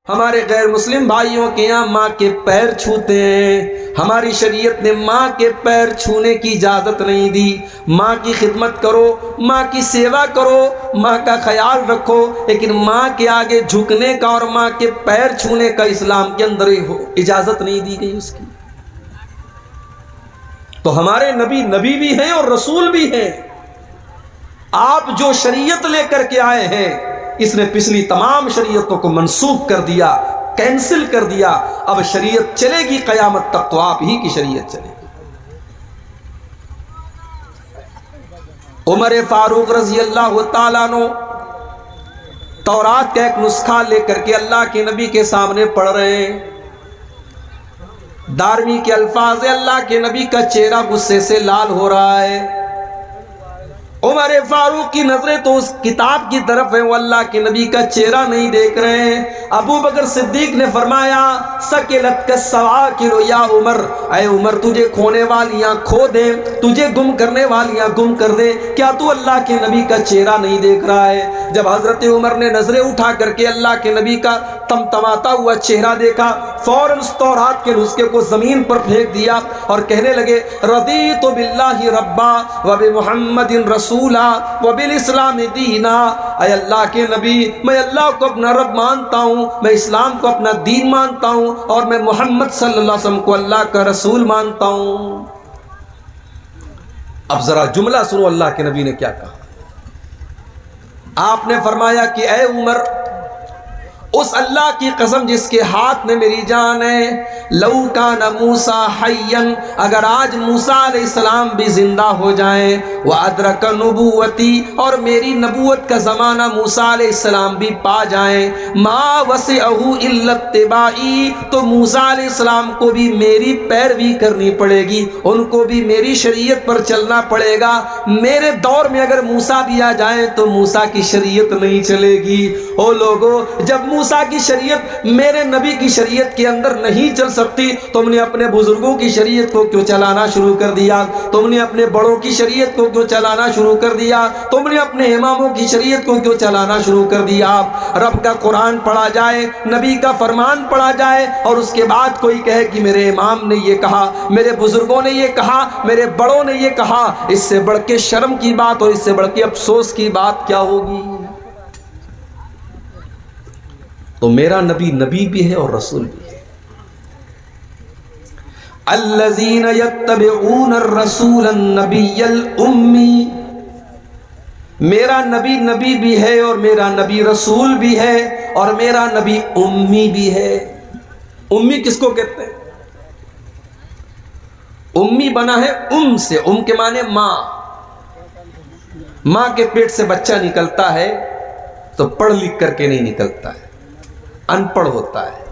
ہمارے غیر مسلم بھائیوں کے یہاں ماں کے پیر چھوتے ہیں، ہماری شریعت نے ماں کے پیر چھونے کی اجازت نہیں دی۔ ماں کی خدمت کرو، ماں کی سیوا کرو، ماں کا خیال رکھو، لیکن ماں کے آگے جھکنے کا اور ماں کے پیر چھونے کا اسلام کے اندر اجازت نہیں دی گئی اس کی۔ تو ہمارے نبی نبی بھی ہیں اور رسول بھی ہیں۔ آپ جو شریعت لے کر کے آئے ہیں، اس نے پچھلی تمام شریعتوں کو منسوخ کر دیا، کینسل کر دیا۔ اب شریعت چلے گی قیامت تک تو آپ ہی کی شریعت چلے گی۔ عمر فاروق رضی اللہ تعالیٰ عنہ تورات کا ایک نسخہ لے کر کے اللہ کے نبی کے سامنے پڑھ رہے ہیں۔ 12ویں کے الفاظ ہے، اللہ کے نبی کا چہرہ غصے سے لال ہو رہا ہے۔ عمر فاروق کی نظریں تو اس کتاب کی طرف ہیں، وہ اللہ کے نبی کا چہرہ نہیں دیکھ رہے ہیں۔ ابو بکر صدیق نے فرمایا سکلت کا سواکر یا عمر، اے عمر تجھے کھونے والیاں کھو دیں، تجھے گم کرنے والیاں گم کر دیں، کیا تو اللہ کے نبی کا چہرہ نہیں دیکھ رہا ہے؟ جب حضرت عمر نے نظریں اٹھا کر کے اللہ کے نبی کا تمتماتا ہوا چہرہ دیکھا، فوراً اس تورات کے نسخے کو زمین پر پھینک دیا اور کہنے لگے رضیت باللہ ربا وبمحمد رسولا وبالاسلام دینا۔ اے اللہ کے نبی، میں اللہ کو اپنا رب مانتا ہوں، میں اسلام کو اپنا دین مانتا ہوں، اور میں محمد صلی اللہ علیہ وسلم کو اللہ کا رسول مانتا ہوں۔ اب ذرا جملہ سنو اللہ کے نبی نے کیا کہا۔ آپ نے فرمایا کہ اے عمر، اس اللہ کی قسم جس کے ہاتھ میں میری جان ہے، لو کان موسیٰ حیا، اگر آج موسیٰ علیہ السلام بھی زندہ ہو جائیں، وادرک نبوتی، اور میری نبوت کا زمانہ موسیٰ علیہ السلام بھی پا جائیں، ما وسعہ الا اتباعی، تو موسیٰ علیہ السلام کو بھی میری پیروی کرنی پڑے گی، ان کو بھی میری شریعت پر چلنا پڑے گا۔ میرے دور میں اگر موسیٰ بھی آ جائیں تو موسیٰ کی شریعت نہیں چلے گی۔ او لوگو، جب موسیٰ کی شریعت میرے نبی کی شریعت کے اندر نہیں چل سکتی، تم نے اپنے بزرگوں کی شریعت کو کیوں چلانا شروع کر دیا؟ تم نے اپنے بڑوں کی شریعت کو کیوں چلانا شروع کر دیا؟ تم نے اپنے اماموں کی شریعت کو کیوں چلانا شروع کر دیا؟ رب کا قرآن پڑھا جائے، نبی کا فرمان پڑھا جائے، اور اس کے بعد کوئی کہے کہ میرے امام نے یہ کہا، میرے بزرگوں نے یہ کہا، میرے بڑوں نے یہ کہا، اس سے بڑھ کے شرم کی بات اور اس سے بڑھ کے افسوس کی بات کیا ہوگی؟ تو میرا نبی نبی بھی ہے اور رسول بھی ہے۔ الذین یتبعون الرسول النبی الامی، میرا نبی نبی بھی ہے اور میرا نبی رسول بھی ہے اور میرا نبی امی بھی ہے۔ امی کس کو کہتے ہیں؟ امی بنا ہے ام سے، ام کے معنی ماں۔ ماں کے پیٹ سے بچہ نکلتا ہے تو پڑھ لکھ کر کے نہیں نکلتا ہے، ان پڑھ ہوتا ہے۔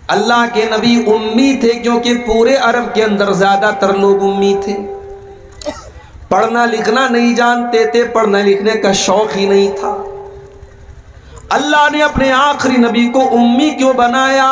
اللہ کے نبی امی تھے کیونکہ پورے عرب کے اندر زیادہ تر لوگ امی تھے، پڑھنا لکھنا نہیں جانتے تھے، پڑھنے لکھنے کا شوق ہی نہیں تھا۔ اللہ نے اپنے آخری نبی کو امی کیوں بنایا؟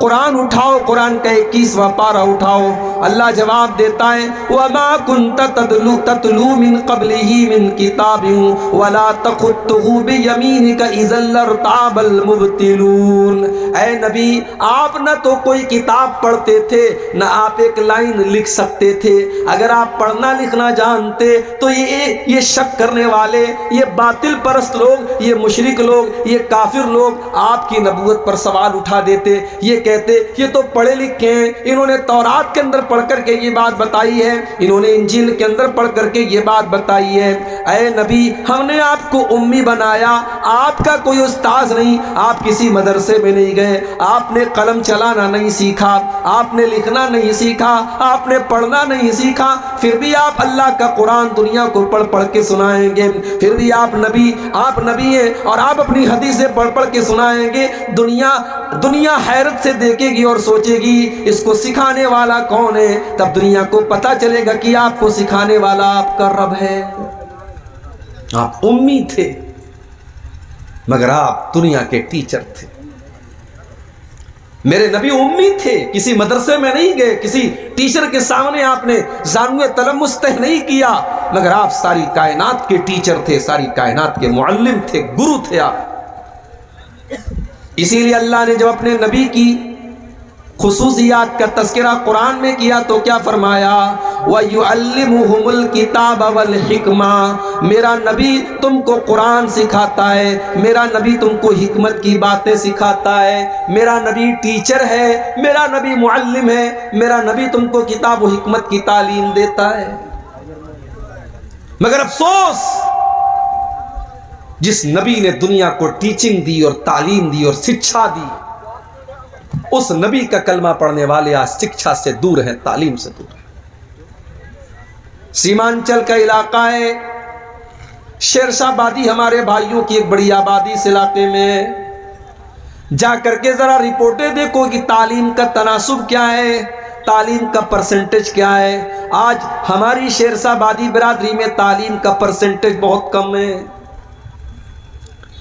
قرآن اٹھاؤ، قرآن کا 21واں پارہ اٹھاؤ، اللہ جواب دیتا ہے وَمَا كُنْتَ تَتْلُو مِنْ قَبْلِهِ مِنْ كِتَابٍ وَلَا تَخُطُّهُ بِيَمِينِكَ إِذًا لَارْتَابَ الْمُبْطِلُونَ۔ اے نبی، آپ نہ تو کوئی کتاب پڑھتے تھے، نہ آپ ایک لائن لکھ سکتے تھے۔ اگر آپ پڑھنا لکھنا جانتے تو یہ شک کرنے والے، یہ باطل پرست لوگ، یہ مشرک لوگ، یہ کافر لوگ آپ کی نبوت پر سوال اٹھا دیتے، یہ کہتے یہ تو پڑھے لکھے ہیں، انہوں نے تورات کے اندر پڑھ کر کے یہ بات بتائی ہے، انہوں نے انجیل کے اندر پڑھ کر کے یہ بات بتائی ہے۔ اے نبی، ہم نے آپ کو امی بنایا، آپ کا کوئی استاذ نہیں، آپ کسی مدرسے میں نہیں گئے، آپ نے قلم چلانا نہیں سیکھا، آپ نے لکھنا نہیں سیکھا، آپ نے پڑھنا نہیں سیکھا، پھر بھی آپ اللہ کا قرآن دنیا کو پڑھ پڑھ کے سنائیں گے، پھر بھی آپ نبی ہیں اور آپ اپنی حدیثیں پڑھ پڑھ کے سنائیں گے۔ دنیا حیرت سے دیکھے گی اور سوچے گی اس کو سکھانے والا کون ہے؟ تب دنیا کو پتا چلے گا کہ آپ کو سکھانے والا آپ کا رب ہے۔ آپ امی تھے مگر آپ دنیا کے ٹیچر تھے۔ میرے نبی امی تھے، کسی مدرسے میں نہیں گئے، کسی ٹیچر کے سامنے آپ نے زانوے تلمس طے نہیں کیا، مگر آپ ساری کائنات کے ٹیچر تھے، ساری کائنات کے معلم تھے، گرو تھے آپ۔ اسی لیے اللہ نے جب اپنے نبی کی خصوصیات کا تذکرہ قرآن میں کیا تو کیا فرمایا؟ وَيُعَلِّمُهُمُ الْكِتَابَ وَالْحِكْمَةَ، میرا نبی تم کو قرآن سکھاتا ہے، میرا نبی تم کو حکمت کی باتیں سکھاتا ہے، میرا نبی ٹیچر ہے، میرا نبی معلم ہے، میرا نبی تم کو کتاب و حکمت کی تعلیم دیتا ہے۔ مگر افسوس، جس نبی نے دنیا کو ٹیچنگ دی اور تعلیم دی اور شکشا دی، اس نبی کا کلمہ پڑھنے والے آج شکشا سے دور ہیں، تعلیم سے دور ہیں۔ سیمانچل کا علاقہ ہے، شیرشاہ آبادی ہمارے بھائیوں کی ایک بڑی آبادی اس علاقے میں، جا کر کے ذرا رپورٹیں دیکھو کہ تعلیم کا تناسب کیا ہے، تعلیم کا پرسنٹیج کیا ہے۔ آج ہماری شیرشاہ آبادی برادری میں تعلیم کا پرسنٹیج بہت کم ہے۔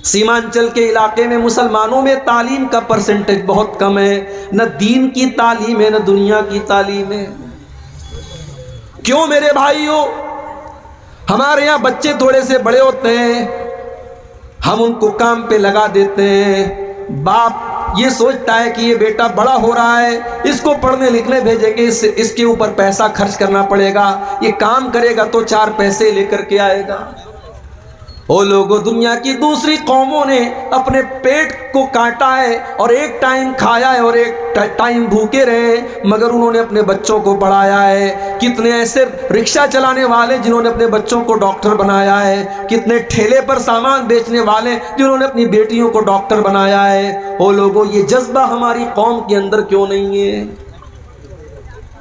سیمانچل کے علاقے میں مسلمانوں میں تعلیم کا پرسنٹیج بہت کم ہے، نہ دین کی تعلیم ہے نہ دنیا کی تعلیم ہے۔ کیوں میرے بھائیوں؟ ہمارے یہاں بچے تھوڑے سے بڑے ہوتے ہیں، ہم ان کو کام پہ لگا دیتے ہیں، باپ یہ سوچتا ہے کہ یہ بیٹا بڑا ہو رہا ہے، اس کو پڑھنے لکھنے بھیجیں گے، اس کے اوپر پیسہ خرچ کرنا پڑے گا، یہ کام کرے گا تو 4 پیسے لے کر کے آئے گا۔ وہ لوگوں، دنیا کی دوسری قوموں نے اپنے پیٹ کو کاٹا ہے اور ایک ٹائم کھایا ہے اور ایک ٹائم بھوکے رہے، مگر انہوں نے اپنے بچوں کو پڑھایا ہے۔ کتنے ایسے رکشہ چلانے والے جنہوں نے اپنے بچوں کو ڈاکٹر بنایا ہے، کتنے ٹھیلے پر سامان بیچنے والے جنہوں نے اپنی بیٹیوں کو ڈاکٹر بنایا ہے۔ وہ لوگوں، یہ جذبہ ہماری قوم کے اندر کیوں نہیں ہے؟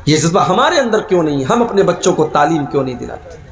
یہ جذبہ ہمارے اندر کیوں نہیں ہے؟ ہم اپنے بچوں کو تعلیم کیوں نہیں دلاتے؟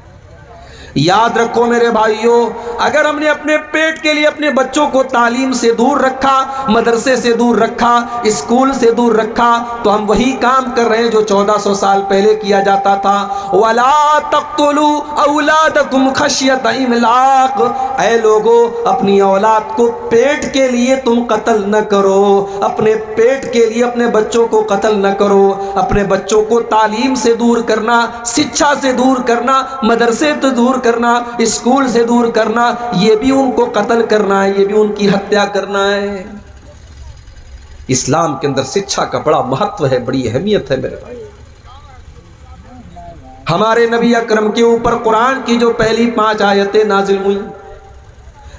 یاد رکھو میرے بھائیوں، اگر ہم نے اپنے پیٹ کے لیے اپنے بچوں کو تعلیم سے دور رکھا، مدرسے سے دور رکھا، اسکول سے دور رکھا، تو ہم وہی کام کر رہے ہیں جو 1400 سال پہلے کیا جاتا تھا۔ وَلَا تَقْتُلُوا أَوْلَادَكُمْ خَشْيَةَ إِمْلَاقٍ، اے لوگو، اپنی اولاد کو پیٹ کے لیے تم قتل نہ کرو، اپنے پیٹ کے لیے اپنے بچوں کو قتل نہ کرو۔ اپنے بچوں کو تعلیم سے دور کرنا، شکشا سے دور کرنا، مدرسے سے دور کرنا، اسکول سے دور کرنا، یہ بھی ان کو قتل کرنا ہے، یہ بھی ان کی ہتیا کرنا ہے۔ اسلام کے اندر شکشا کا بڑا مہتو ہے، بڑی اہمیت ہے میرے بھائی۔ ہمارے نبی اکرم کے اوپر قرآن کی جو پہلی 5 آیتیں نازل ہوئیں،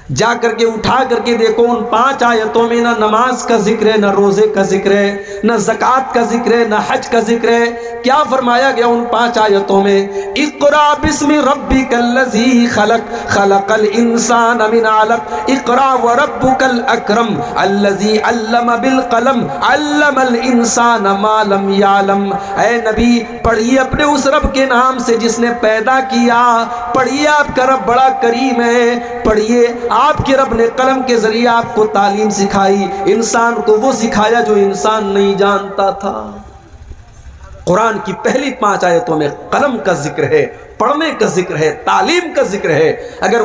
جا کر کے اٹھا کر کے دیکھو، ان 5 آیتوں میں نہ نماز کا ذکر ہے، نہ روزے کا ذکر ہے، نہ زکوٰۃ کا ذکر ہے، نہ حج کا ذکر ہے۔ کیا فرمایا گیا ان 5 آیتوں میں؟ اقرا بسم ربک الذی خلق، خلق الانسان من علق، اقرا وربک الاکرم الذی علم بالقلم، علم الانسان ما لم یعلم۔ اے نبی، پڑھیے اپنے اس رب کے نام سے جس نے پیدا کیا، پڑھیے آپ کا رب بڑا کریم ہے، پڑھیے آپ کے رب نے قلم کے ذریعے آپ کو تعلیم سکھائی، انسان کو وہ سکھایا جو انسان نہیں جانتا تھا۔ قرآن کی پہلی 5 آیتوں میں قلم کا ذکر ہے، پڑھنے کا ذکر ہے، تعلیم کا ذکر ہے۔ اگر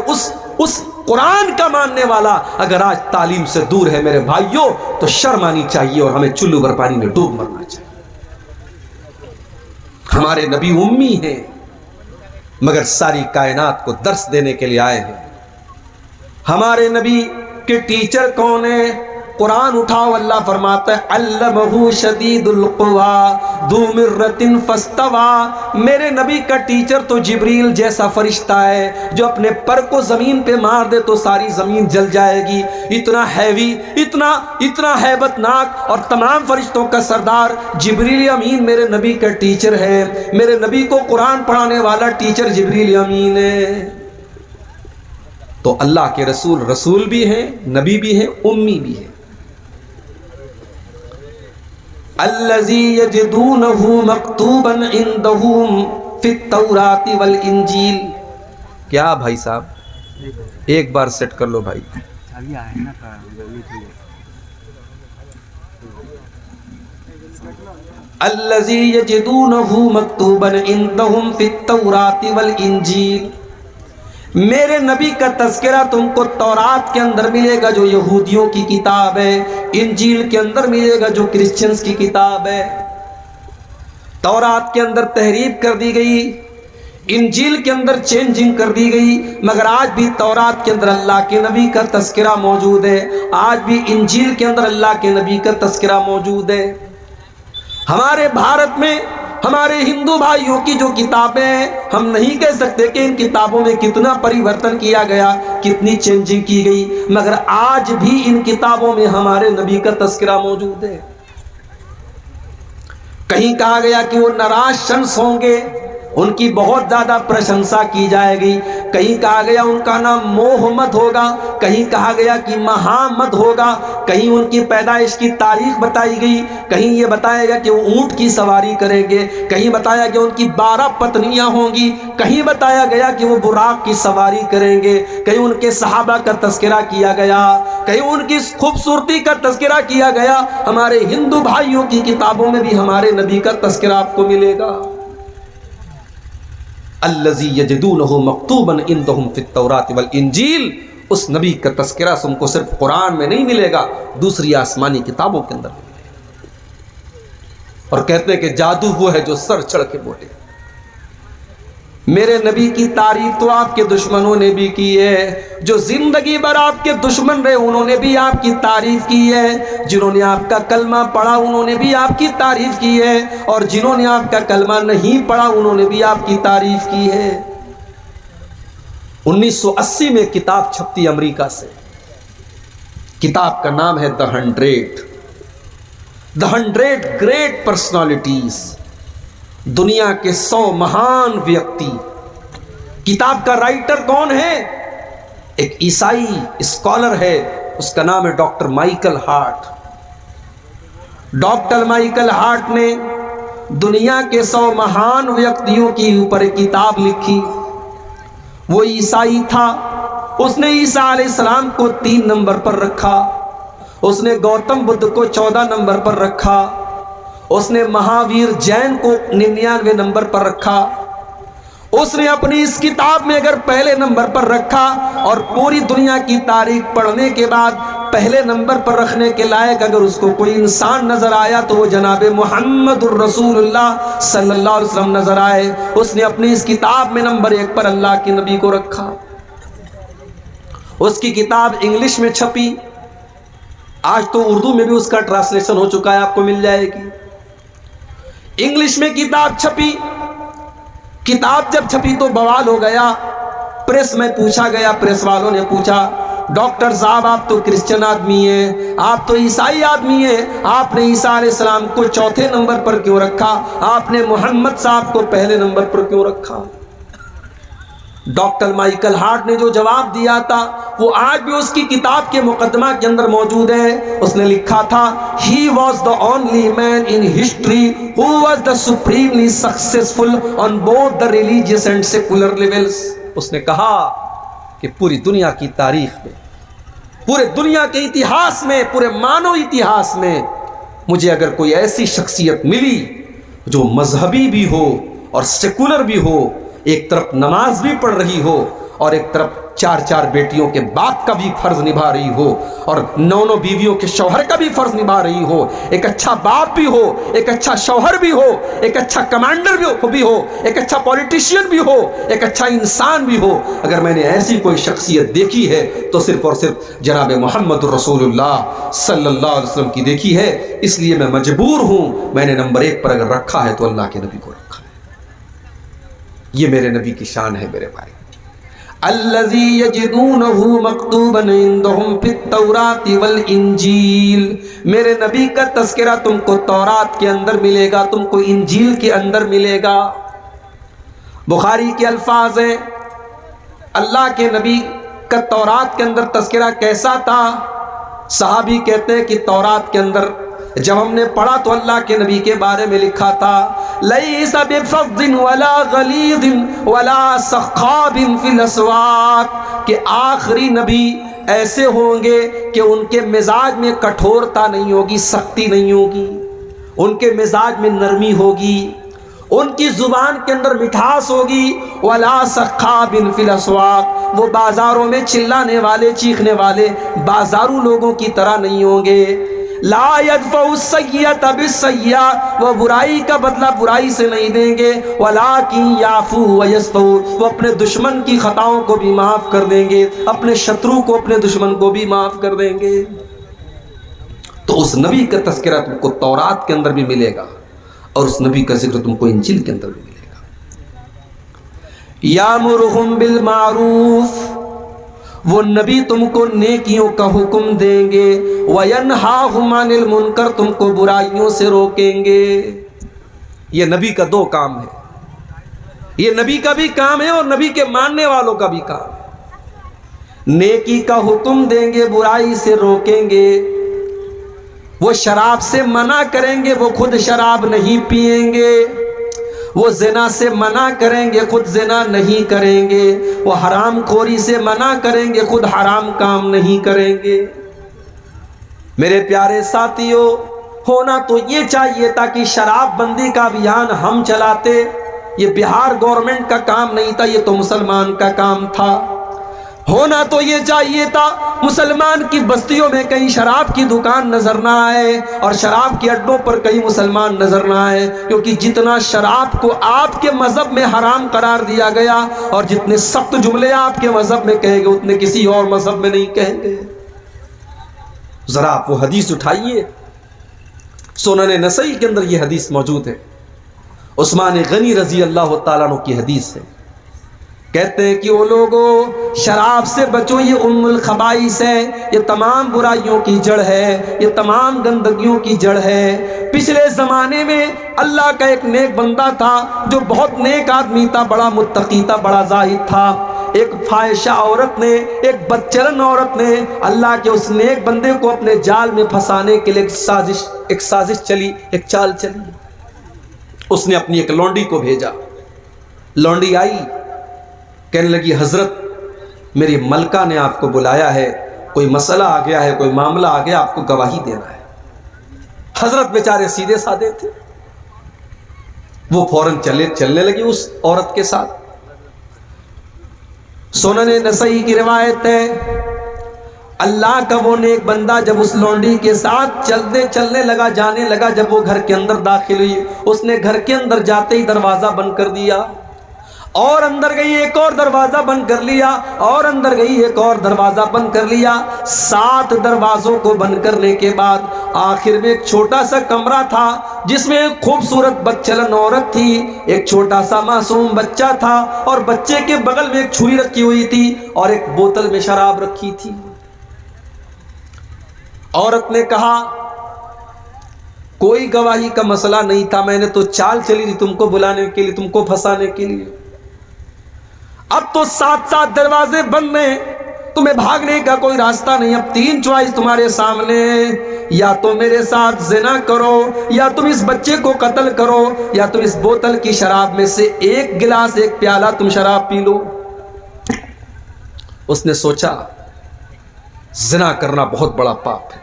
اس قرآن کا ماننے والا اگر آج تعلیم سے دور ہے میرے بھائیوں، تو شرم آنی چاہیے اور ہمیں چلو بھر پانی میں ڈوب مرنا چاہیے۔ ہمارے نبی امی ہیں، مگر ساری کائنات کو درس دینے کے لیے آئے ہیں۔ ہمارے نبی کے ٹیچر کون ہیں؟ قرآن اٹھاؤ، اللہ فرماتا ہے علمہ شدید القویٰ ذو مرۃ فاستویٰ۔ میرے نبی کا ٹیچر تو جبریل جیسا فرشتہ ہے، جو اپنے پر کو زمین پہ مار دے تو ساری زمین جل جائے گی۔ اتنا ہیوی، اتنا ہیبت ناک اور تمام فرشتوں کا سردار جبریل امین میرے نبی کا ٹیچر ہے۔ میرے نبی کو قرآن پڑھانے والا ٹیچر جبریل امین ہے۔ تو اللہ کے رسول بھی ہیں، نبی بھی ہیں، امی بھی ہیں۔ الذی یجدونہ مکتوبا عندہم فی التوراۃ والانجیل۔ کیا بھائی صاحب، ایک بار سیٹ کر لو بھائی۔ الذی یجدونہ مکتوبا عندہم فی التوراۃ والانجیل۔ میرے نبی کا تذکرہ تم کو تورات کے اندر ملے گا جو یہودیوں کی کتاب ہے، انجیل کے اندر ملے گا جو کرسچنز کی کتاب ہے۔ تورات کے اندر تحریف کر دی گئی، انجیل کے اندر چینجنگ کر دی گئی، مگر آج بھی تورات کے اندر اللہ کے نبی کا تذکرہ موجود ہے، آج بھی انجیل کے اندر اللہ کے نبی کا تذکرہ موجود ہے۔ ہمارے بھارت میں ہمارے ہندو بھائیوں کی جو کتابیں ہیں، ہم نہیں کہہ سکتے کہ ان کتابوں میں کتنا پریورتن کیا گیا، کتنی چینجنگ کی گئی، مگر آج بھی ان کتابوں میں ہمارے نبی کا تذکرہ موجود ہے۔ کہیں کہا گیا کہ وہ نراج شمس ہوں گے، ان کی بہت زیادہ پرشنسا کی جائے گی، کہیں کہا گیا ان کا نام محمد ہوگا، کہیں کہا گیا کہ محمد ہوگا، کہیں ان کی پیدائش کی تاریخ بتائی گئی، کہیں یہ بتایا گیا کہ وہ اونٹ کی سواری کریں گے، کہیں بتایا گیا ان کی 12 پتنیاں ہوں گی، کہیں بتایا گیا کہ وہ براق کی سواری کریں گے، کہیں ان کے صحابہ کا تذکرہ کیا گیا، کہیں ان کی خوبصورتی کا تذکرہ کیا گیا۔ ہمارے ہندو بھائیوں کی کتابوں میں بھی ہمارے نبی کا تذکرہ آپ کو ملے گا۔ الذی یجدونہ مکتوبا عندہم فی التوراۃ والانجیل، اس نبی کا تذکرہ تم کو صرف قرآن میں نہیں ملے گا، دوسری آسمانی کتابوں کے اندر ملے گا۔ اور کہتے ہیں کہ جادو وہ ہے جو سر چڑھ کے بولے۔ میرے نبی کی تعریف تو آپ کے دشمنوں نے بھی کی ہے، جو زندگی بھر آپ کے دشمن رہے انہوں نے بھی آپ کی تعریف کی ہے، جنہوں نے آپ کا کلمہ پڑھا انہوں نے بھی آپ کی تعریف کی ہے، اور جنہوں نے آپ کا کلمہ نہیں پڑھا انہوں نے بھی آپ کی تعریف کی ہے۔ 1980 میں کتاب چھپتی امریکہ سے، کتاب کا نام ہے The 100 گریٹ پرسنالٹیز، دنیا کے 100 مہان ویکتی۔ کتاب کا رائٹر کون ہے؟ ایک عیسائی اسکالر ہے، اس کا نام ہے doctor Michael Hart. Doctor Michael Hart نے دنیا کے 100 مہان ویکتیوں کے اوپر ایک کتاب لکھی۔ وہ عیسائی تھا، اس نے عیسیٰ علیہ السلام کو 3 نمبر پر رکھا، اس نے گوتم بدھ کو 14 نمبر پر رکھا، اس نے مہاویر جین کو 99 نمبر پر رکھا۔ اس نے اپنی اس کتاب میں اگر پہلے نمبر پر رکھا، اور پوری دنیا کی تاریخ پڑھنے کے بعد پہلے نمبر پر رکھنے کے لائق اگر اس کو کوئی انسان نظر آیا تو وہ جناب محمد الرسول اللہ صلی اللہ علیہ وسلم نظر آئے۔ اس نے اپنی اس کتاب میں نمبر 1 پر اللہ کے نبی کو رکھا۔ اس کی کتاب انگلش میں چھپی، آج تو اردو میں بھی اس کا ٹرانسلیشن ہو چکا ہے، آپ کو مل جائے گی۔ انگلش میں کتاب چھپی، کتاب جب چھپی تو بوال ہو گیا، پریس میں پوچھا گیا، پریس والوں نے پوچھا ڈاکٹر صاحب آپ تو کرسچن آدمی ہیں، آپ تو عیسائی آدمی ہیں، آپ نے عیسیٰ علیہ السلام کو 4 نمبر پر کیوں رکھا، آپ نے محمد صاحب کو پہلے نمبر پر کیوں رکھا؟ ڈاکٹر مائیکل ہارٹ نے جو جواب دیا تھا وہ آج بھی اس کی کتاب کے مقدمہ کے اندر موجود ہے۔ اس نے لکھا تھا He was the only man in history who was the supremely successful on both the religious and secular levels۔ اس نے کہا کہ پوری دنیا کی تاریخ میں، پورے دنیا کے اتہاس میں، پورے مانو اتہاس میں مجھے اگر کوئی ایسی شخصیت ملی جو مذہبی بھی ہو اور سیکولر بھی ہو، ایک طرف نماز بھی پڑھ رہی ہو اور ایک طرف 4 بیٹیوں کے باپ کا بھی فرض نبھا رہی ہو اور 9 بیویوں کے شوہر کا بھی فرض نبھا رہی ہو، ایک اچھا باپ بھی ہو، ایک اچھا شوہر بھی ہو، ایک اچھا کمانڈر بھی ہو، ایک اچھا پولیٹیشین بھی ہو، ایک اچھا انسان بھی ہو، اگر میں نے ایسی کوئی شخصیت دیکھی ہے تو صرف اور صرف جناب محمد رسول اللہ صلی اللہ علیہ وسلم کی دیکھی ہے۔ اس لیے میں مجبور ہوں، میں نے نمبر 1 پر اگر رکھا ہے تو اللہ کے نبی کو رکھا ہے۔ یہ میرے نبی کی شان ہے میرے بھائی۔ الذی یجدونہ مکتوبا عندہم فی التوراۃ والانجیل، میرے نبی کا تذکرہ تم کو تورات کے اندر ملے گا، تم کو انجیل کے اندر ملے گا۔ بخاری کے الفاظ ہیں، اللہ کے نبی کا تورات کے اندر تذکرہ کیسا تھا؟ صحابی کہتے ہیں کہ تورات کے اندر جب ہم نے پڑھا تو اللہ کے نبی کے بارے میں لکھا تھا لیس بفظ ولا غلیظ ولا سخاب فی الاسواق، کہ آخری نبی ایسے ہوں گے کہ ان کے مزاج میں کٹھورتا نہیں ہوگی، سختی نہیں ہوگی، ان کے مزاج میں نرمی ہوگی، ان کی زبان کے اندر مٹھاس ہوگی، ولا سخاب فی الاسواق، وہ بازاروں میں چلانے والے چیخنے والے بازارو لوگوں کی طرح نہیں ہوں گے۔ لا یدفع السیئۃ بالسیئۃ، وہ برائی کا بدلہ برائی سے نہیں دیں گے، ولکن یعفو ویصفح، وہ اپنے دشمن کی خطاؤں کو بھی معاف کر دیں گے، اپنے شترو کو اپنے دشمن کو بھی معاف کر دیں گے۔ تو اس نبی کا تذکرہ تم کو تورات کے اندر بھی ملے گا، اور اس نبی کا ذکر تم کو انجیل کے اندر بھی ملے گا۔ یامرہم بالمعروف، وہ نبی تم کو نیکیوں کا حکم دیں گے، وینہاہم عن المنکر، تم کو برائیوں سے روکیں گے۔ یہ نبی کا دو کام ہے، یہ نبی کا بھی کام ہے اور نبی کے ماننے والوں کا بھی کام ہے۔ نیکی کا حکم دیں گے، برائی سے روکیں گے۔ وہ شراب سے منع کریں گے، وہ خود شراب نہیں پئیں گے۔ وہ زنا سے منع کریں گے، خود زنا نہیں کریں گے۔ وہ حرام خوری سے منع کریں گے، خود حرام کام نہیں کریں گے۔ میرے پیارے ساتھیوں، ہونا تو یہ چاہیے تھا کہ شراب بندی کا ابھیان ہم چلاتے، یہ بہار گورنمنٹ کا کام نہیں تھا، یہ تو مسلمان کا کام تھا۔ ہونا تو یہ چاہیے تھا مسلمان کی بستیوں میں کہیں شراب کی دکان نظر نہ آئے، اور شراب کے اڈوں پر کہیں مسلمان نظر نہ آئے، کیونکہ جتنا شراب کو آپ کے مذہب میں حرام قرار دیا گیا، اور جتنے سخت جملے آپ کے مذہب میں کہے گے اتنے کسی اور مذہب میں نہیں کہیں گے۔ ذرا آپ وہ حدیث اٹھائیے، سنن نسائی کے اندر یہ حدیث موجود ہے، عثمان غنی رضی اللہ تعالیٰ عنہ کی حدیث ہے۔ کہتے ہیں کہ وہ لوگوں، شراب سے بچو، یہ ام الخبائث ہے، یہ تمام برائیوں کی جڑ ہے، یہ تمام گندگیوں کی جڑ ہے۔ پچھلے زمانے میں اللہ کا ایک نیک بندہ تھا، جو بہت نیک آدمی تھا، بڑا متقی تھا، بڑا زاہد تھا۔ ایک فاحشہ عورت نے، ایک بدچلن عورت نے اللہ کے اس نیک بندے کو اپنے جال میں پھنسانے کے لیے ایک سازش چلی، ایک چال چلی۔ اس نے اپنی ایک لونڈی کو بھیجا، لونڈی آئی، کہنے لگی حضرت میری ملکہ نے آپ کو بلایا ہے، کوئی مسئلہ آ گیا ہے، کوئی معاملہ آ گیا، آپ کو گواہی دینا ہے۔ حضرت بیچارے سیدھے سادے تھے، وہ فوراً چلنے لگی اس عورت کے ساتھ۔ سنن نسائی کی روایت ہے، اللہ کا وہ نیک بندہ جب اس لونڈی کے ساتھ چلنے لگا، جانے لگا، جب وہ گھر کے اندر داخل ہوئی، اس نے گھر کے اندر جاتے ہی دروازہ بند کر دیا، اور اندر گئی ایک اور دروازہ بند کر لیا، اور اندر گئی ایک اور دروازہ بند کر لیا۔ 7 دروازوں کو بند کرنے کے بعد آخر میں ایک چھوٹا سا کمرہ تھا، جس میں ایک خوبصورت بدچلن عورت تھی، ایک چھوٹا سا معصوم بچہ تھا، اور بچے کے بغل میں ایک چھری رکھی ہوئی تھی، اور ایک بوتل میں شراب رکھی تھی۔ عورت نے کہا کوئی گواہی کا مسئلہ نہیں تھا، میں نے تو چال چلی تھی تم کو بلانے کے لیے، تم کو پھنسانے کے لیے۔ اب تو 7 دروازے بند ہیں، تمہیں بھاگنے کا کوئی راستہ نہیں۔ اب 3 چوائس تمہارے سامنے، یا تو میرے ساتھ زنا کرو، یا تم اس بچے کو قتل کرو، یا تم اس بوتل کی شراب میں سے ایک گلاس، ایک پیالہ تم شراب پی لو۔ اس نے سوچا زنا کرنا بہت بڑا پاپ ہے،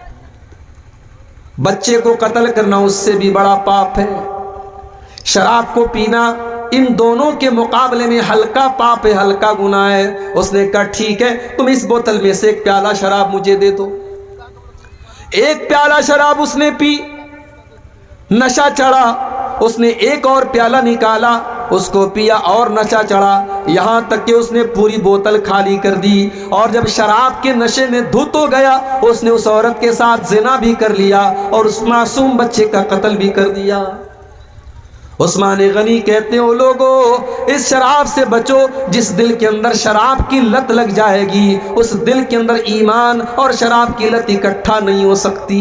بچے کو قتل کرنا اس سے بھی بڑا پاپ ہے، شراب کو پینا ان دونوں کے مقابلے میں ہلکا پاپ ہے، ہلکا گناہ ہے۔ اس نے کہا ٹھیک ہے، تم اس بوتل میں سے ایک پیالہ شراب مجھے دے دو۔ ایک پیالہ شراب اس نے پی، نشہ چڑھا، اس نے ایک اور پیالہ نکالا، اس کو پیا اور نشہ چڑھا، یہاں تک کہ اس نے پوری بوتل خالی کر دی۔ اور جب شراب کے نشے میں دھت ہو گیا، اس نے اس عورت کے ساتھ زنا بھی کر لیا، اور اس معصوم بچے کا قتل بھی کر دیا۔ عثمان غنی کہتے ہیں، او لوگو، اس شراب سے بچو، جس دل کے اندر شراب کی لت لگ جائے گی، اس دل کے اندر ایمان اور شراب کی لت اکٹھا نہیں ہو سکتی۔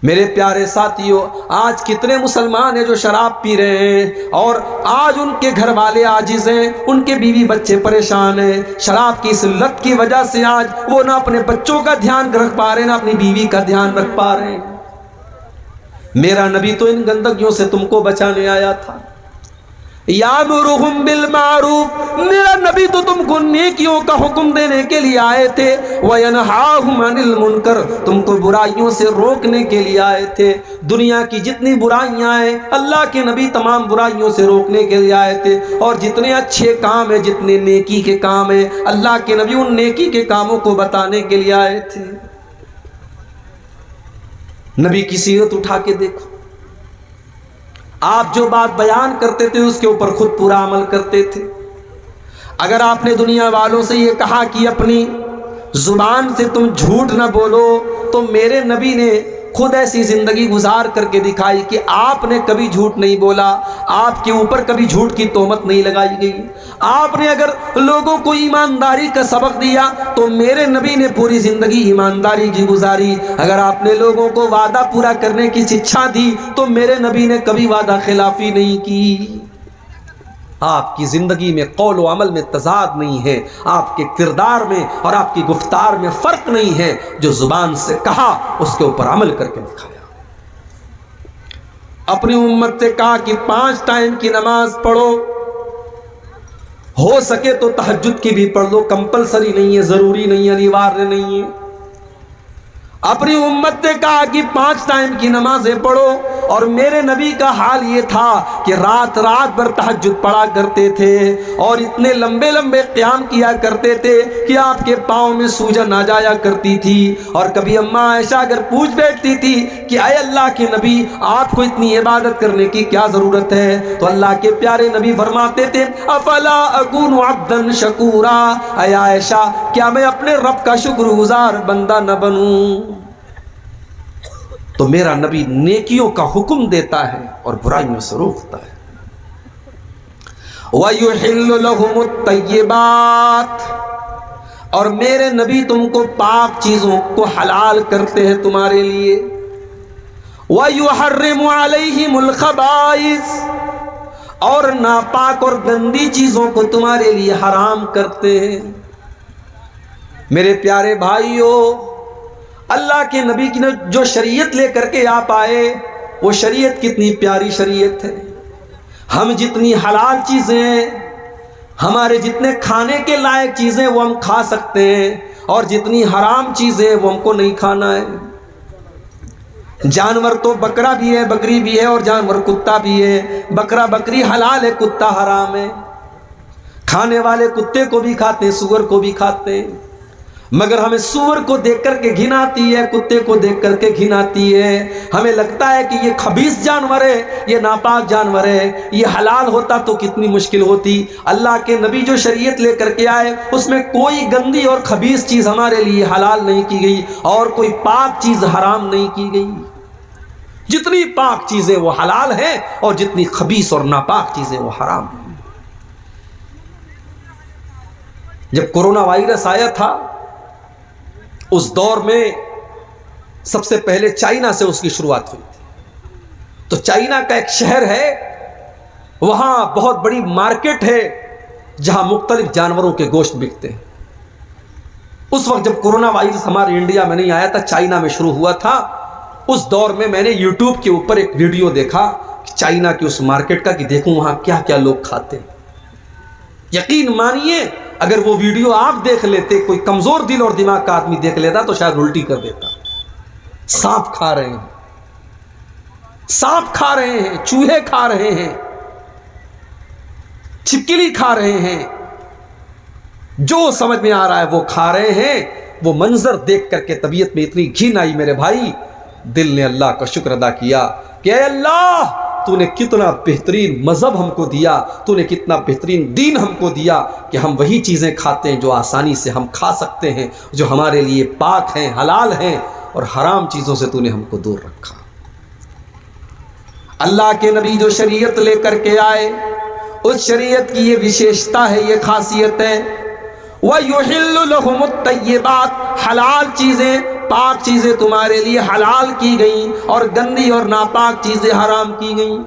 میرے پیارے ساتھیوں، آج کتنے مسلمان ہیں جو شراب پی رہے ہیں، اور آج ان کے گھر والے عاجز ہیں، ان کے بیوی بچے پریشان ہیں۔ شراب کی اس لت کی وجہ سے آج وہ نہ اپنے بچوں کا دھیان رکھ پا رہے، نہ اپنی بیوی کا دھیان رکھ پا رہے ہیں۔ میرا نبی تو ان گندگیوں سے تم کو بچانے آیا تھا۔ یامرہم بالمعروف، میرا نبی تو تم کو نیکیوں کا حکم دینے کے لیے آئے تھے، وینہاہم عن المنکر، تم کو برائیوں سے روکنے کے لیے آئے تھے۔ دنیا کی جتنی برائیاں ہیں، اللہ کے نبی تمام برائیوں سے روکنے کے لیے آئے تھے، اور جتنے اچھے کام ہیں، جتنے نیکی کے کام ہیں، اللہ کے نبی ان نیکی کے کاموں کو بتانے کے لیے آئے تھے۔ نبی کی سیرت اٹھا کے دیکھو، آپ جو بات بیان کرتے تھے اس کے اوپر خود پورا عمل کرتے تھے۔ اگر آپ نے دنیا والوں سے یہ کہا کہ اپنی زبان سے تم جھوٹ نہ بولو، تو میرے نبی نے خود ایسی زندگی گزار کر کے دکھائی کہ آپ نے کبھی جھوٹ نہیں بولا، آپ کے اوپر کبھی جھوٹ کی تہمت نہیں لگائی گئی۔ آپ نے اگر لوگوں کو ایمانداری کا سبق دیا تو میرے نبی نے پوری زندگی ایمانداری کی گزاری۔ اگر آپ نے لوگوں کو وعدہ پورا کرنے کی شکشا دی تو میرے نبی نے کبھی وعدہ خلافی نہیں کی۔ آپ کی زندگی میں قول و عمل میں تضاد نہیں ہے، آپ کے کردار میں اور آپ کی گفتار میں فرق نہیں ہے۔ جو زبان سے کہا اس کے اوپر عمل کر کے دکھایا۔ اپنی امت سے کہا کہ 5 ٹائم کی نماز پڑھو، ہو سکے تو تہجد کی بھی پڑھ لو، کمپلسری نہیں ہے، ضروری نہیں ہے، انیواریہ نہیں ہے۔ اپنی امت نے کہا کہ 5 ٹائم کی نمازیں پڑھو، اور میرے نبی کا حال یہ تھا کہ رات رات بھر تہجد پڑھا کرتے تھے اور اتنے لمبے لمبے قیام کیا کرتے تھے کہ آپ کے پاؤں میں سوجن آ جایا کرتی تھی۔ اور کبھی اماں عائشہ اگر پوچھ بیٹھتی تھی کہ اے اللہ کے نبی، آپ کو اتنی عبادت کرنے کی کیا ضرورت ہے، تو اللہ کے پیارے نبی فرماتے تھے افلا اکون عبدا شکورا، اے عائشہ کیا میں اپنے رب کا شکر گزار بندہ نہ بنوں؟ تو میرا نبی نیکیوں کا حکم دیتا ہے اور برائیوں سے روکتا ہے۔ وَيُحِلُّ لَهُمُ الطَّيِّبَاتِ، اور میرے نبی تم کو پاک چیزوں کو حلال کرتے ہیں تمہارے لیے۔ وَيُحَرِّمُ عَلَيْهِمُ الْخَبَائِثَ، اور ناپاک اور گندی چیزوں کو تمہارے لیے حرام کرتے ہیں۔ میرے پیارے بھائیوں، اللہ کے نبی کی جو شریعت لے کر کے آپ آئے وہ شریعت کتنی پیاری شریعت ہے۔ ہم جتنی حلال چیزیں، ہمارے جتنے کھانے کے لائق چیزیں وہ ہم کھا سکتے ہیں، اور جتنی حرام چیزیں وہ ہم کو نہیں کھانا ہے۔ جانور تو بکرا بھی ہے، بکری بھی ہے، اور جانور کتا بھی ہے۔ بکرا بکری حلال ہے، کتا حرام ہے۔ کھانے والے کتے کو بھی کھاتے ہیں، سور کو بھی کھاتے ہیں، مگر ہمیں سور کو دیکھ کر کے گھن آتی ہے، کتے کو دیکھ کر کے گھن آتی ہے۔ ہمیں لگتا ہے کہ یہ خبیث جانور ہے، یہ ناپاک جانور ہے، یہ حلال ہوتا تو کتنی مشکل ہوتی۔ اللہ کے نبی جو شریعت لے کر کے آئے اس میں کوئی گندی اور خبیث چیز ہمارے لیے حلال نہیں کی گئی، اور کوئی پاک چیز حرام نہیں کی گئی۔ جتنی پاک چیزیں وہ حلال ہیں، اور جتنی خبیث اور ناپاک چیزیں وہ حرام ہیں۔ جب کورونا وائرس آیا تھا اس دور میں سب سے پہلے چائنا سے اس کی شروعات ہوئی تھی۔ تو چائنا کا ایک شہر ہے، وہاں بہت بڑی مارکیٹ ہے جہاں مختلف جانوروں کے گوشت بکتے ہیں۔ اس وقت جب کورونا وائرس ہمارے انڈیا میں نہیں آیا تھا، چائنا میں شروع ہوا تھا، اس دور میں میں نے یوٹیوب کے اوپر ایک ویڈیو دیکھا چائنا کی اس مارکیٹ کا، کہ دیکھوں وہاں کیا کیا لوگ کھاتے ہیں۔ یقین مانیے اگر وہ ویڈیو آپ دیکھ لیتے، کوئی کمزور دل اور دماغ کا آدمی دیکھ لیتا تو شاید الٹی کر دیتا۔ سانپ کھا رہے ہیں، سانپ کھا رہے ہیں، چوہے کھا رہے ہیں، چھپکلی کھا رہے ہیں، جو سمجھ میں آ رہا ہے وہ کھا رہے ہیں۔ وہ منظر دیکھ کر کے طبیعت میں اتنی گھن آئی میرے بھائی، دل نے اللہ کا شکر ادا کیا کہ اے اللہ تو نے کتنا بہترین مذہب ہم کو دیا، تو نے کتنا بہترین دین ہم کو دیا کہ ہم وہی چیزیں کھاتے ہیں جو آسانی سے ہم کھا سکتے ہیں، جو ہمارے لیے پاک ہیں، حلال ہیں، اور حرام چیزوں سے تو نے ہم کو دور رکھا۔ اللہ کے نبی جو شریعت لے کر کے آئے، اس شریعت کی یہ وشیشتا ہے، یہ خاصیت ہے۔ وَيُحِلُّ لَهُمُ الطَّيِّبَاتِ، حلال چیزیں، پاک چیزیں تمہارے لیے حلال کی گئیں، اور گندی اور ناپاک چیزیں حرام کی گئیں۔